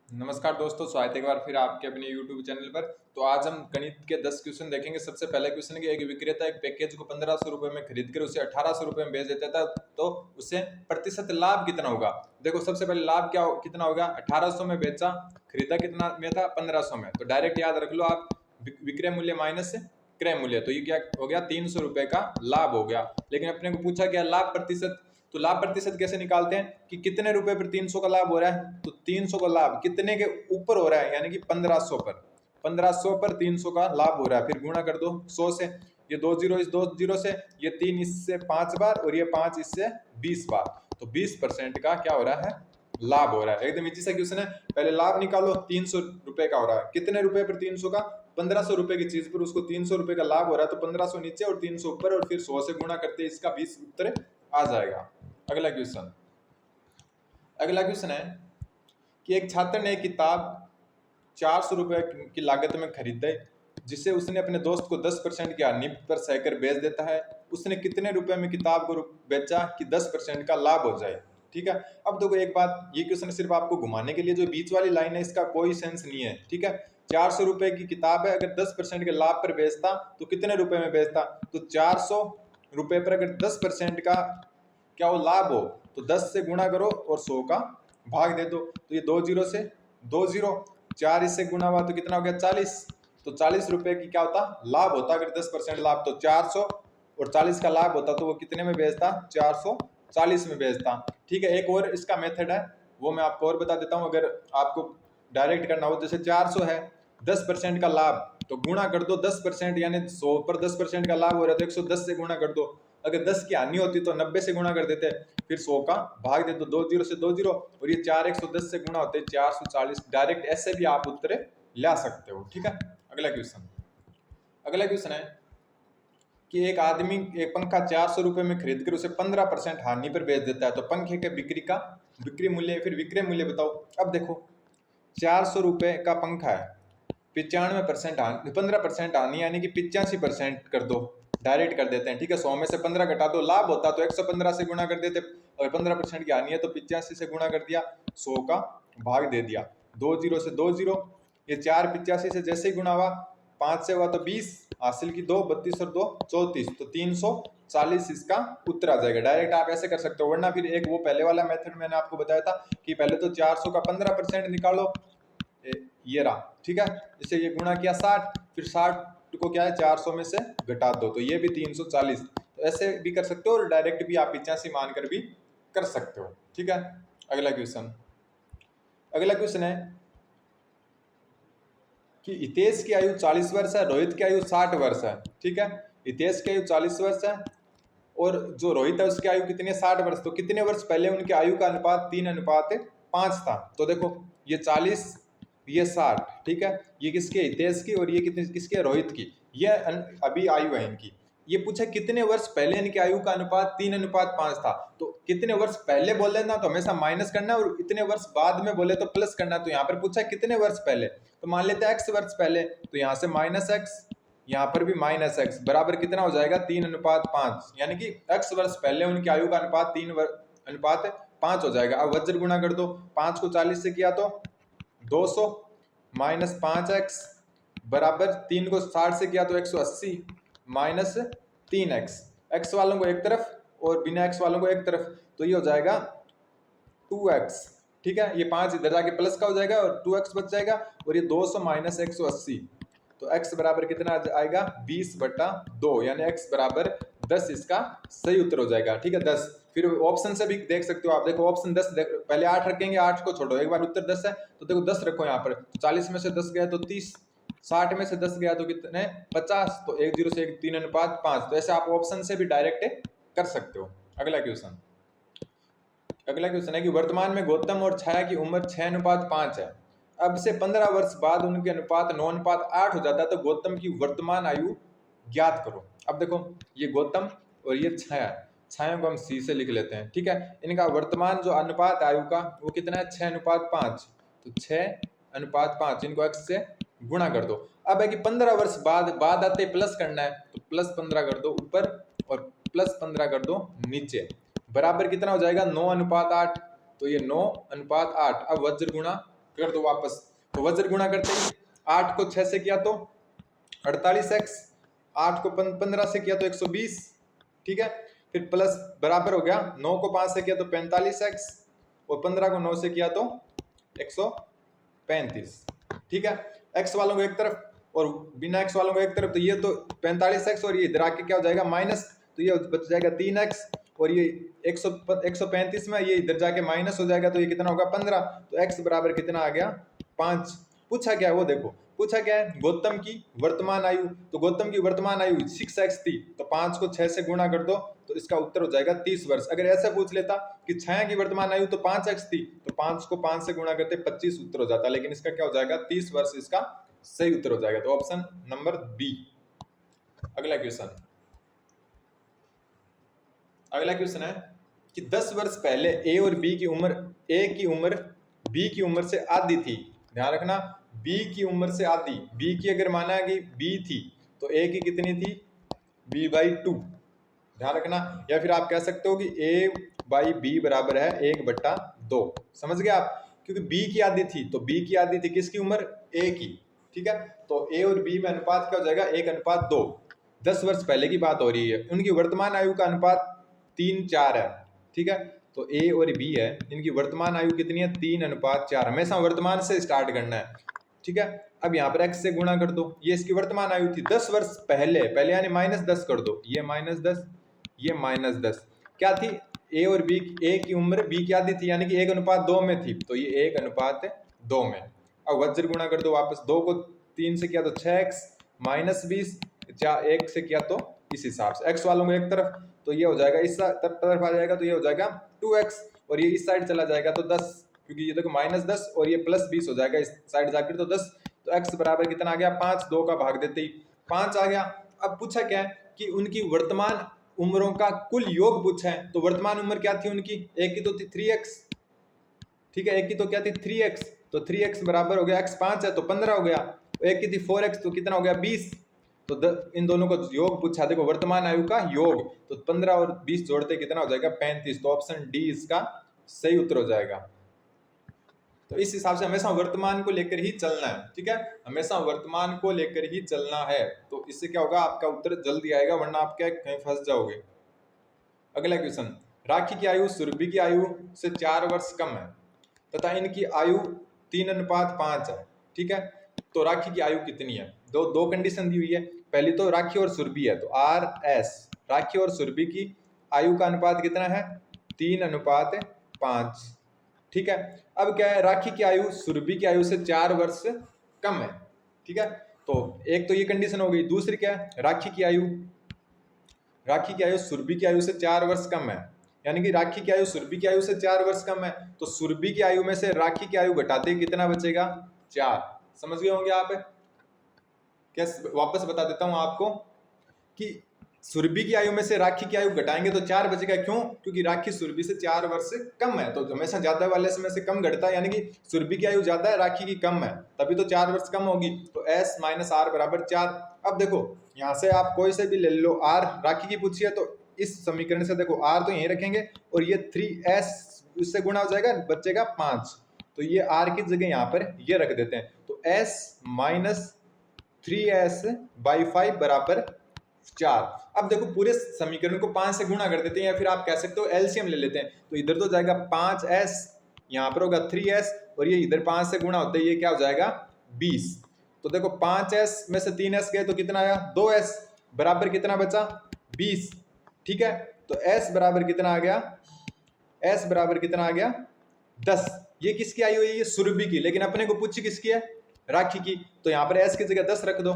नमस्कार दोस्तों, स्वागत है एक बार फिर आपके अपने YouTube चैनल पर। तो आज हम गणित के 10 क्वेश्चन देखेंगे। सबसे पहला क्वेश्चन है कि एक विक्रेता एक पैकेज को 1500 रुपये में खरीद कर उसे 1800 रुपये में बेच देता था, तो उसे प्रतिशत लाभ कितना होगा। देखो, सबसे पहले लाभ कितना होगा। 1800 में बेचा, खरीदा कितना में था, 1500 में। तो डायरेक्ट याद रख लो आप, विक्रय मूल्य माइनस क्रय मूल्य, तो ये क्या हो गया, 300 रुपये का लाभ हो गया। लेकिन अपने को पूछा क्या, लाभ प्रतिशत। तो लाभ प्रतिशत कैसे निकालते हैं कि कितने रुपए पर 300 का लाभ हो रहा है। तो 300 का लाभ कितने के ऊपर हो रहा है, यानी कि 1500 पर। 1500 पर 300 का लाभ हो रहा है, फिर गुणा कर दो 100 से। ये 2 जीरो इस 2 जीरो से, ये 3 इससे 5 बार और ये 5 इससे 20 बार। तो 20% का क्या हो रहा है, लाभ हो रहा है। एकदम इजी सा क्वेश्चन है। पहले लाभ निकालो, 300 रुपए का हो रहा है। कितने रुपए पर 300 का, 1500 रुपए की चीज पर उसको 300 रुपए का लाभ हो रहा है। तो 1500 नीचे और 300 ऊपर, और फिर 100 से गुणा करते इसका 20 उत्तर आ जाएगा। अगला क्वेश्चन है कि एक छात्र ने एक किताब 400 रुपए की लागत में खरीदी, जिसे उसने अपने दोस्त को 10% की हानि पर सहकर बेच देता है। उसने कितने रुपए में किताब को बेचा कि 10% का लाभ हो जाए। ठीक है। अब देखो एक बात, ये क्वेश्चन सिर्फ आपको घुमाने के लिए, जो बीच वाली लाइन है इसका कोई सेंस नहीं है। ठीक है। 400 रुपए की किताब है, अगर 10% के लाभ पर बेचता तो कितने रुपए में बेचता। तो 400 रुपए पर अगर 10% का क्या वो लाभ हो, तो 10 से गुणा करो और 100 का भाग दे दो। तो ये 2 जीरो से 2 जीरो, 4 इससे गुणा हुआ तो कितना हो गया, 40। तो 40 रुपए की क्या होता, लाभ होता। अगर 10% लाभ, तो 400 और 40 का लाभ होता, तो वो कितने में बेचता, 440 में बेचता। ठीक है। एक और इसका मेथड है, वो मैं आपको और बता देता हूँ। अगर आपको डायरेक्ट करना हो, जैसे 400 है, 10% का लाभ, तो गुणा कर दो 10%, यानी 100 पर 10% का लाभ हो रहा है तो 110 से गुणा कर दो। अगर 10 की हानि होती तो 90 से गुणा कर देते, फिर 100 का भाग दे दो। 2 जीरो से 2 जीरो, और ये 4 110 से गुणा होते 440। डायरेक्ट ऐसे भी आप उत्तर ला सकते हो। ठीक है। अगला क्वेश्चन है कि एक आदमी एक पंखा 400 रुपए में खरीद कर उसे 15% हानि पर बेच देता है। तो पंखे के बिक्री मूल्य, फिर विक्रय मूल्य बताओ। अब देखो, 400 रुपए का पंखा है, 95% हानि, 15% हानि, यानी कि 85% कर दो। डायरेक्ट कर देते हैं। ठीक है। 100 में से 15 घटा दो, लाभ होता तो 115 से गुणा कर देते। अगर 15% की हानि है तो 85 से गुणा कर दिया, 100 का भाग दे दिया। 2 जीरो से 2 जीरो, ये 4 85 से जैसे ही गुणा हुआ, 5 से हुआ तो 20, हासिल की 2, 32 और 2 34, तो 340 इसका उत्तर आ जाएगा। डायरेक्ट आप ऐसे कर सकते हो, वरना फिर एक वो पहले वाला मेथड मैंने आपको बताया था कि पहले तो 400 का 15% निकालो, ये रहा। ठीक है। इसे ये गुणा किया 60, फिर 60 को क्या है, 400 में से घटा दो, तो ये भी 340। तो ऐसे भी कर सकते हो, और डायरेक्ट भी आप 85 मानकर भी कर सकते हो। ठीक है। अगला क्वेश्चन है कि हितेश की आयु 40 वर्ष है, रोहित की आयु 60 वर्ष है। ठीक है। हितेश की आयु 40 वर्ष है और जो रोहित है उसकी आयु कितनी है, 60 वर्ष। तो कितने वर्ष पहले उनकी आयु का अनुपात 3:5 था। तो देखो, ये 40, ये 60। ठीक है। ये किसके, हितेश की, और ये कितने किसके, रोहित की। ये अभी आयु है इनकी। ये पूछा कितने वर्ष पहले इनकी आयु का अनुपात 3:5 था। तो कितने वर्ष पहले बोले ना तो हमेशा माइनस करना, और इतने वर्ष बाद में बोले तो प्लस करना। तो यहाँ पर पूछा कितने वर्ष पहले, तो मान लेते हैं x वर्ष पहले, तो यहाँ से -x, यहाँ पर भी -x, बराबर कितना हो जाएगा, 3:5, यानी कि x वर्ष पहले उनकी आयु का अनुपात 3:5 हो जाएगा। अब वज्र गुणा कर दो, 5 को 40 से किया तो 200, -5x बराबर 3 को 60 से किया तो 180, -3x। x वालों को एक तरफ और बिना x वालों को एक तरफ, तो ये हो जाएगा 2x। ठीक है। ये 5 इधर जाके प्लस का हो जाएगा और 2x बच जाएगा, और ये 200 - 180, तो x बराबर कितना आएगा, 20/2, यानी x बराबर 10 इसका सही उत्तर हो जाएगा। ठीक है। 10, फिर ऑप्शन से भी देख सकते हो आप। देखो ऑप्शन 10, पहले 8 रखेंगे, 8 को छोड़ो, एक बार उत्तर 10 है तो देखो 10 रखो यहाँ पर। 40 में से 10 गया तो 30, 60 में से 10 गया तो कितने, 50, तो 1 0 से 1 3:5। तो ऐसे आप ऑप्शन से भी डायरेक्ट कर सकते हो। अगला क्वेश्चन है कि वर्तमान में गौतम और छाया की उम्र 6:5 है। अब से 15 वर्ष बाद उनके अनुपात 9:8 हो जाता है। तो गौतम की वर्तमान आयु ज्ञात करो। अब देखो, ये गौतम और ये छाया को हम सी से लिख लेते हैं। ठीक है। इनका वर्तमान जो अनुपात आयु का वो कितना है, 6:5। तो 6:5, इनको x से गुणा कर दो। अब है कि 15 वर्ष बाद आते प्लस करना है, तो +15 कर दो ऊपर और +15 कर दो नीचे, बराबर कितना हो जाएगा, 9:8। तो ये 9:8। अब वज्र गुणा कर दो वापस। तो वज्र गुणा करते ही 8 को 6 से किया तो 48x, 8 को 15 से किया तो 120, ठीक है। फिर प्लस बराबर हो गया 9 को 5 से किया तो 45x और 15 को 9 से किया तो 135, ठीक है। x वालों को एक तरफ और बिना x वालों को एक तरफ, तो ये तो 45x और ये इधर आके क्या हो जाएगा माइनस, तो ये बच जाएगा 3x और ये 135 में ये इधर जाके माइनस हो जाएगा, तो ये कितना होगा 15। तो x बराबर कितना आ गया 5। पूछा क्या है वो देखो, पूछा क्या है गौतम की वर्तमान आयु, तो गौतम की वर्तमान आयु 6x थी, तो 5 को 6 से गुणा कर दो तो इसका उत्तर हो जाएगा 30 वर्ष। अगर ऐसा पूछ लेता कि छाया की वर्तमान आयु तो 5x थी, तो 5 को 5 से गुणा करते 25 उत्तर हो जाता, लेकिन इसका क्या हो जाएगा 30 वर्ष इसका सही उत्तर हो जाएगा। तो ऑप्शन नंबर बी। अगला क्वेश्चन, अगला क्वेश्चन है कि 10 वर्ष पहले ए और बी की उम्र, ए की उम्र बी की उम्र से आधी थी। ध्यान रखना, बी की उम्र से आधी, बी की अगर माना कि बी थी तो ए की कितनी थी b/2। ध्यान रखना, या फिर आप कह सकते हो कि a/b बराबर है 1/2। समझ गए आप, क्योंकि b की आधी थी, तो b की आधी थी किसकी उम्र a की, ठीक है। तो a और b में अनुपात क्या हो जाएगा 1:2। 10 वर्ष पहले की बात हो रही है, उनकी वर्तमान आयु का अनुपात 3:4 है, ठीक है। तो a और b है, इनकी वर्तमान आयु कितनी है 3:4। हमेशा वर्तमान से स्टार्ट करना है, ठीक है। अब यहाँ पर x से गुणा कर दो, ये इसकी वर्तमान आयु थी 10 वर्ष पहले, पहले यानी -10 कर दो, ये -10 ये -10, क्या थी a और b, a की उम्र b की आधी थी यानी कि 1:2 में थी, तो ये 1:2 में। अब वज्र गुणा कर दो वापस, 2 को 3 से किया तो 6x -20, 1 से किया तो इस हिसाब से x वालों को एक तरफ, तो ये हो जाएगा इस तरफ आ जाएगा, तो ये हो जाएगा 2x और ये इस साइड चला जाएगा तो 10, क्योंकि ये देखो -10 और ये +20 हो जाएगा इस साइड जाकर तो 10। तो x बराबर कितना आ गया 5, 2 का भाग देते ही 5 आ गया। अब पूछा क्या है कि उनकी वर्तमान उम्रों का कुल योग पूछा है, तो वर्तमान उम्र क्या थी उनकी, एक की तो थी 3x, ठीक है, एक की तो क्या थी 3x, तो 3x बराबर हो गया x 5 है तो 15 हो गया, एक की थी 4x तो कितना हो गया 20, तो इन दोनों को योग पूछा, देखो वर्तमान आयु का योग, तो 15 और 20 जोड़ते कितना हो जाएगा 35, तो ऑप्शन डी इसका सही उत्तर हो जाएगा। तो इस हिसाब से हमेशा वर्तमान को लेकर ही चलना है, ठीक है, हमेशा वर्तमान को लेकर ही चलना है, तो इससे क्या होगा आपका उत्तर जल्दी आएगा, वरना आप क्या कहीं फंस जाओगे। अगला क्वेश्चन, राखी की आयु सुरभि की आयु से 4 वर्ष कम है तथा इनकी आयु 3:5 है, ठीक है। तो राखी की आयु कितनी है, दो कंडीशन दी हुई है, पहली तो राखी और सुरभि है, तो RS, राखी और सुरभि की आयु का अनुपात कितना है 3:5, ठीक है। अब क्या है, राखी की आयु सुरभि की आयु से 4 वर्ष कम है, ठीक है। तो एक तो ये कंडीशन हो गई, दूसरी क्या है, राखी की आयु सुरभि की आयु से 4 वर्ष कम है, यानी कि राखी की आयु सुरभि की आयु से 4 वर्ष कम है, तो सुरभि की आयु में से राखी की आयु घटाते कितना बचेगा 4। समझ गए होंगे आप, कैसे वापस बता देता हूं आपको कि सुरभि की आयु में से राखी की आयु घटाएंगे तो 4 बचेगा, क्यों, क्योंकि राखी सुरभि से 4 वर्ष से कम है, तो हमेशा ज्यादा वाले में से कम घटता है, यानी कि सुरभि की आयु ज्यादा है राखी की कम है, तभी तो 4 वर्ष कम होगी, तो S - R बराबर 4। अब देखो यहाँ से आप कोई से भी ले लो, R राखी की पूछी है, तो इस समीकरण से देखो R तो यहीं रखेंगे और ये 3S इससे गुणा हो जाएगा, बचेगा 5, तो ये R की जगह यहाँ पर ये रख देते हैं, तो S - 3S/5 बराबर 4। अब देखो पूरे समीकरण को 5 से गुणा कर देते हैं, या फिर आप कह सकते हो एलसीएम ले लेते हैं, तो इधर तो जाएगा 5s, यहाँ पर होगा 3s और ये इधर 5 से गुणा होते हैं, ये क्या हो जाएगा 20। तो देखो 5s में से 3s गए तो कितना आया 2s, बराबर कितना बचा 20, ठीक है। तो s बराबर कितना आ गया, s बराबर कितना आ गया 10। ये किसकी आई हुई है, ये सुरभि की, लेकिन अपने को पूछी किसकी है राखी की, तो यहाँ पर s की जगह 10 रख दो,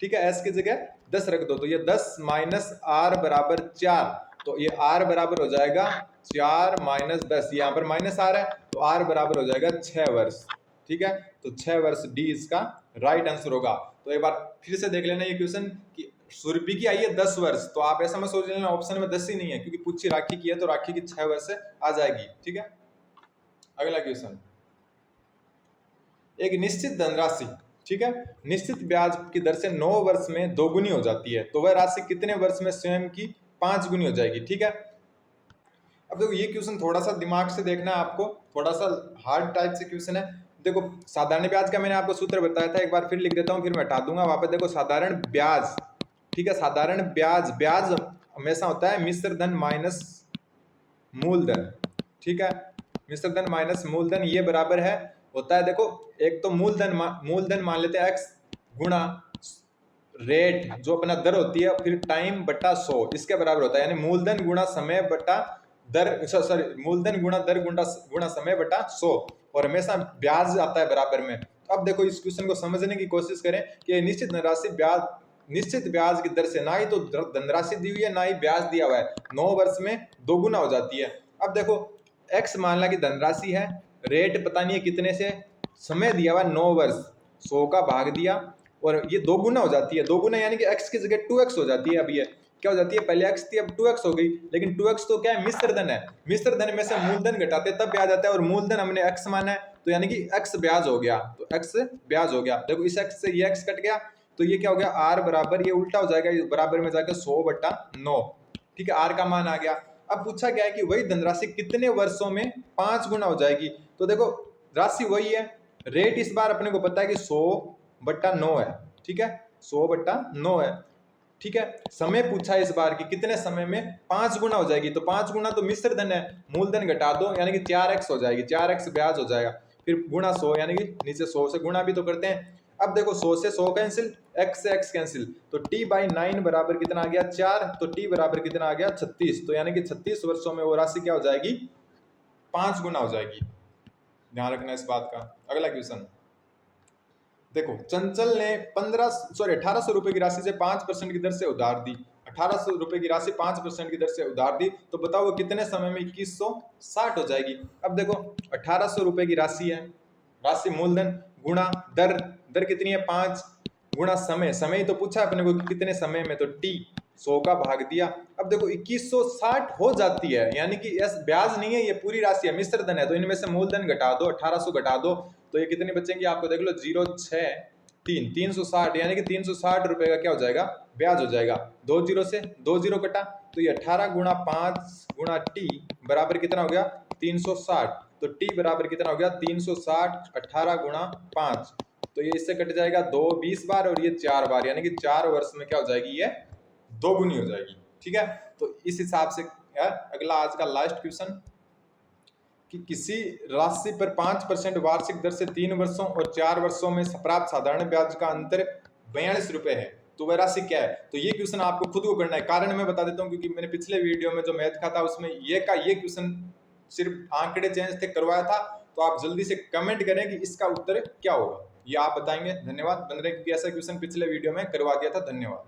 ठीक है, s की जगह 10 रख दो, तो ये 10 - R बराबर 4, तो ये R बराबर हो जाएगा 4 - 10, यहाँ पर -R है, तो R बराबर हो जाएगा 6 वर्ष, ठीक है। तो 6 वर्ष डी इसका राइट आंसर होगा। तो एक बार फिर से देख लेना ये क्वेश्चन कि सुरभि की आई है 10 वर्ष, तो आप ऐसा मत सोच लेना ऑप्शन में 10 ही नहीं है, क्योंकि पूछी राखी की है तो राखी की 6 वर्ष आ जाएगी, ठीक है। अगला क्वेश्चन, एक निश्चित धनराशि, ठीक है, निश्चित ब्याज की दर से 9 वर्ष में 2 गुनी हो जाती है, तो वह राशि कितने वर्ष में स्वयं की 5 गुनी हो जाएगी, ठीक है। अब देखो ये क्वेश्चन थोड़ा सा दिमाग से देखना है आपको, थोड़ा सा हार्ड टाइप से क्वेश्चन है, देखो साधारण ब्याज का मैंने आपको सूत्र बताया था, एक बार फिर लिख देता हूँ, फिर मैं हटा दूंगा वहां पर। देखो साधारण ब्याज, ठीक है, साधारण ब्याज, ब्याज हमेशा होता है मिश्र धन माइनस मूलधन, ठीक है, मिश्र धन माइनस मूलधन, ये बराबर है होता है, देखो एक तो मूलधन मान लेते हैं x गुणा रेट जो अपना दर होती है, फिर टाइम बटा 100, इसके बराबर होता है, यानी मूलधन गुणा समय बटा दर, सॉरी मूलधन गुणा दर गुणा समय बटा 100, और हमेशा ब्याज आता है बराबर में। अब देखो इस क्वेश्चन को समझने की कोशिश करें कि निश्चित धनराशि ब्याज, निश्चित ब्याज की दर से, ना ही तो धनराशि दी हुई है ना ही ब्याज दिया हुआ है, 9 वर्ष में दोगुना हो जाती है। अब देखो x मान ला की धनराशि है, रेट पता नहीं है कितने से, समय दिया हुआ 9 वर्ष, 100 का भाग दिया और ये दोगुना हो जाती है, दोगुना यानी कि x की जगह 2x हो जाती है। अब ये क्या हो जाती है, पहले x थी अब 2x हो गई, लेकिन 2x तो क्या है, मिश्र धन है, मिश्र धन में से मूलधन घटाते तब ब्याज आता है, और मूलधन हमने x माना है तो यानी कि x ब्याज हो गया, तो x ब्याज हो गया। देखो इस x से ये x कट गया तो ये क्या हो गया, r बराबर, ये उल्टा हो जाएगा, बराबर में जाकर 100/9, ठीक है, r का मान आ गया। अब पूछा गया है कि वही धनराशि कितने वर्षों में 5 गुना हो जाएगी, तो देखो राशि वही है, रेट इस बार अपने को पता है कि 100/9 है, ठीक है, 100/9 है, ठीक है। समय पूछा है इस बार की कितने समय में 5 गुना हो जाएगी, तो 5 गुना तो मिश्र धन है, मूलधन घटा दो यानी कि 4x हो जाएगी, 4x ब्याज हो जाएगा, फिर गुणा 100 यानी कि नीचे 100 से गुणा भी तो करते हैं। अब देखो 100 से 100 कैंसिल, x से x कैंसिल, तो t/9 बराबर कितना आ गया 4, तो t बराबर कितना आ गया 36, तो यानी कि 36 वर्षों में वो राशि क्या हो जाएगी, 5 गुना हो जाएगी, ध्यान रखना इस बात का। अगला क्वेश्चन देखो, चंचल ने 1800 रुपए की राशि से 5% की दर से उधार दी, 1800 रुपए की राशि 5% की दर से उधार दी, तो बताओ वो कितने समय में 2160 हो जाएगी। अब देखो 1800 रुपए की राशि है, राशि मूलधन गुणा दर, दर कितनी है 5, गुणा समय, समय ही तो पूछा है अपने को कि कितने समय में, तो t 100 का भाग दिया। अब देखो 2160 हो जाती है, यानी कि यस ब्याज नहीं है, ये पूरी राशि है, मिश्र धन है, तो इनमें से मूलधन घटा दो, 1800 घटा दो, तो ये कितने बचेंगे आपको देख लो, 063 यानी कि 360 रुपए का क्या हो जाएगा, ब्याज हो जाएगा। 2 0 से 2 0 कटा, तो ये 18 गुणा 5 गुणा t बराबर कितना हो गया 360, तो t बराबर कितना हो गया 360, 18 गुणा 5, तो ये इससे कट जाएगा 2 20 बार और ये 4 बार, यानी कि 4 वर्ष में क्या हो जाएगी, ये दोगुनी हो जाएगी, ठीक है। तो इस हिसाब से यार अगला आज का लास्ट क्वेश्चन कि किसी राशि पर 5% वार्षिक दर से 3 वर्षों और 4 वर्षों में प्राप्त साधारण ब्याज का अंतर 42 रुपए है, तो वह राशि क्या है। तो ये क्वेश्चन आपको खुद को करना है, कारण मैं बता देता हूँ क्योंकि मैंने पिछले वीडियो में जो मैथ का था उसमें ये क्वेश्चन सिर्फ आंकड़े चेंज थे करवाया था, तो आप जल्दी से कमेंट करें कि इसका उत्तर क्या होगा, ये आप बताएंगे। धन्यवाद, बन रहे क्योंकि ऐसा क्वेश्चन पिछले वीडियो में करवा दिया था। धन्यवाद।